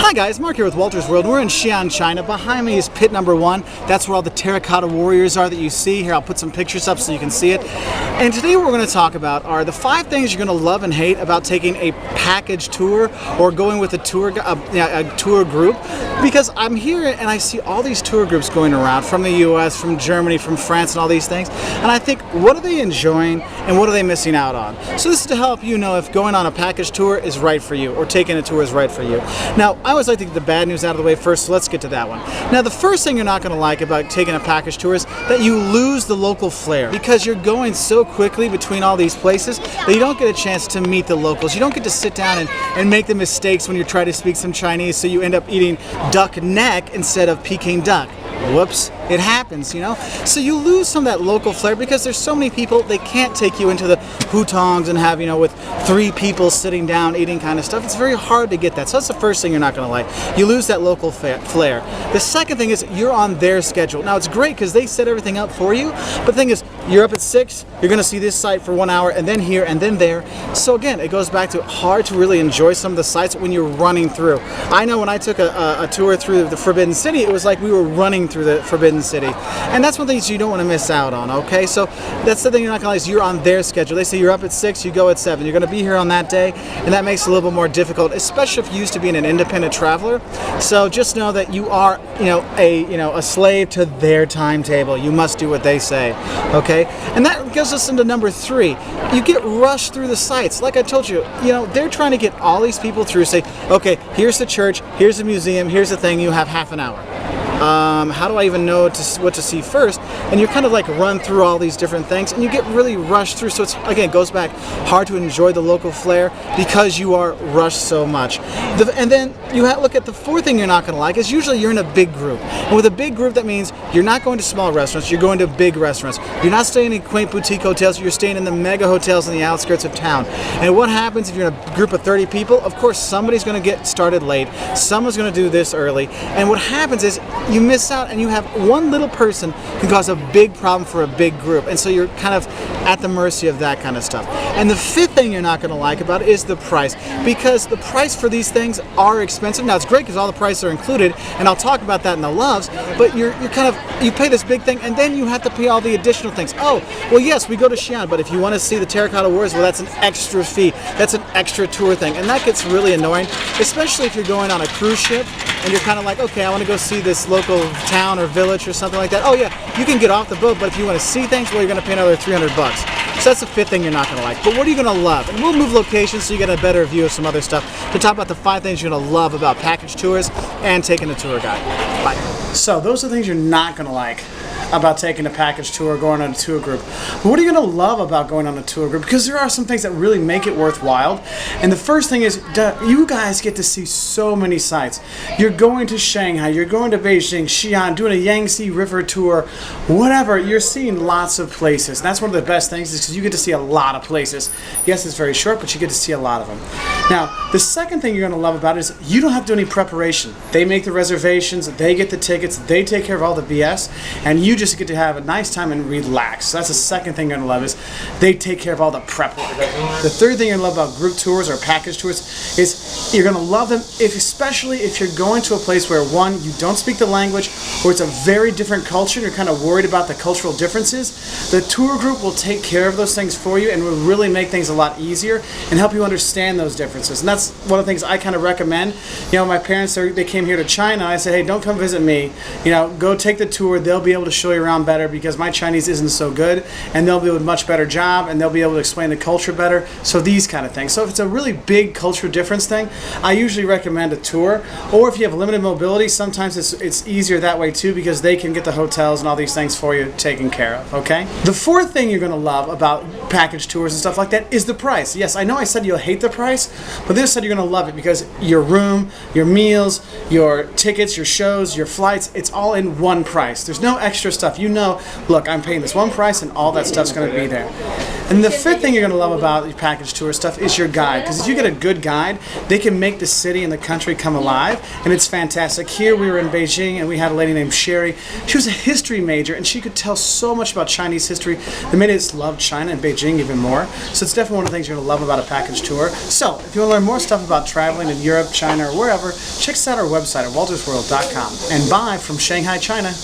Hi guys, Mark here with Wolters World. We're in Xi'an, China. Behind me is pit number 1. That's where all the terracotta warriors are that you see. Here, I'll put some pictures up so you can see it. And today what we're going to talk about are the 5 things you're going to love and hate about taking a package tour or going with a tour group. Because I'm here and I see all these tour groups going around from the US, from Germany, from France, and all these things. And I think, what are they enjoying and what are they missing out on? So this is to help you know if going on a package tour is right for you or taking a tour is right for you. Now, I always like to get the bad news out of the way first, so let's get to that one. Now, the first thing you're not going to like about taking a package tour is that you lose the local flair because you're going so quickly between all these places that you don't get a chance to meet the locals. You don't get to sit down and make the mistakes when you try to speak some Chinese, so you end up eating duck neck instead of Peking duck. Whoops, it happens, you know? So you lose some of that local flair because there's so many people, they can't take you into the hutongs and have, you know, with 3 people sitting down eating kind of stuff. It's very hard to get that. So that's the first thing you're not going to like. You lose that local flair. The second thing is you're on their schedule. Now it's great because they set everything up for you, but the thing is, you're up at 6, you're going to see this site for 1 hour, and then here, and then there. So again, it goes back to hard to really enjoy some of the sites when you're running through. I know when I took a tour through the Forbidden City, it was like we were running through the Forbidden City. And that's one thing you don't want to miss out on, okay? So that's the thing you're not going to like, is you're on their schedule. They say you're up at 6, you go at 7. You're going to be here on that day, and that makes it a little bit more difficult, especially if you're used to being an independent traveler. So just know that you are, a slave to their timetable. You must do what they say, okay? And that gets us into number 3. You get rushed through the sites. Like I told you, they're trying to get all these people through, say, okay, here's the church, here's the museum, here's the thing, you have half an hour. How do I even know what to see first? And you're kind of like run through all these different things and you get really rushed through. So it's, again, it goes back hard to enjoy the local flair because you are rushed so much. And then you look at the 4th thing you're not going to like is usually you're in a big group. And with a big group, that means you're not going to small restaurants, you're going to big restaurants. You're not staying in quaint boutique hotels, you're staying in the mega hotels on the outskirts of town. And what happens if you're in a group of 30 people? Of course, somebody's going to get started late, someone's going to do this early, and what happens is you miss out and you have one little person can cause a big problem for a big group, and so you're kind of at the mercy of that kind of stuff. And the 5th thing you're not going to like about it is the price, because the price for these things are expensive. Now it's great because all the prices are included, and I'll talk about that in the loves, but you pay this big thing and then you have to pay all the additional things. Oh, well yes, we go to Xi'an, but if you want to see the terracotta wars, well that's an extra fee, that's an extra tour thing, and that gets really annoying, especially if you're going on a cruise ship and you're kind of like, okay, I want to go see this local town or village or something like that. Oh yeah, you can get off the boat, but if you want to see things, well, you're going to pay another $300. So that's the 5th thing you're not going to like. But what are you going to love? And we'll move locations so you get a better view of some other stuff to talk about the 5 things you're going to love about package tours and taking a tour guide. Bye. So those are the things you're not going to like about taking a package tour or going on a tour group. But what are you going to love about going on a tour group? Because there are some things that really make it worthwhile. And the first thing is, you guys get to see so many sites. You're going to Shanghai, you're going to Beijing, Xi'an, doing a Yangtze River tour, whatever. You're seeing lots of places. And that's one of the best things is because you get to see a lot of places. Yes, it's very short, but you get to see a lot of them. Now, the second thing you're going to love about it is you don't have to do any preparation. They make the reservations, they get the tickets, they take care of all the BS, and you just get to have a nice time and relax. So that's the second thing you're going to love is they take care of all the prep work. The 3rd thing you're going to love about group tours or package tours is you're going to love them, especially if you're going to a place where, 1, you don't speak the language, or it's a very different culture and you're kind of worried about the cultural differences. The tour group will take care of those things for you and will really make things a lot easier and help you understand those differences. And that's one of the things I kind of recommend. My parents, they came here to China. I said, hey, don't come visit me. Go take the tour. They'll be able to show you around better because my Chinese isn't so good, and they'll do a much better job and they'll be able to explain the culture better. So these kind of things. So if it's a really big cultural difference thing, I usually recommend a tour. Or if you have limited mobility, sometimes it's easier that way too because they can get the hotels and all these things for you taken care of, okay? The 4th thing you're going to love about package tours and stuff like that is the price. Yes, I know I said you'll hate the price, but this said you're going to love it because your room, your meals, your tickets, your shows, your flights, it's all in one price. There's no extra stuff. Look, I'm paying this one price and all that stuff's going to be there. And the fifth thing you're going to love about your package tour stuff is your guide, because if you get a good guide, they can make the city and the country come alive, and it's fantastic. Here we were in Beijing and we had a lady named Sherry. She was a history major and she could tell so much about Chinese history that made us love China and Beijing even more. So it's definitely one of the things you're going to love about a package tour. So if you want to learn more stuff about traveling in Europe, China, or wherever, check us out our website at woltersworld.com and bye from Shanghai, China.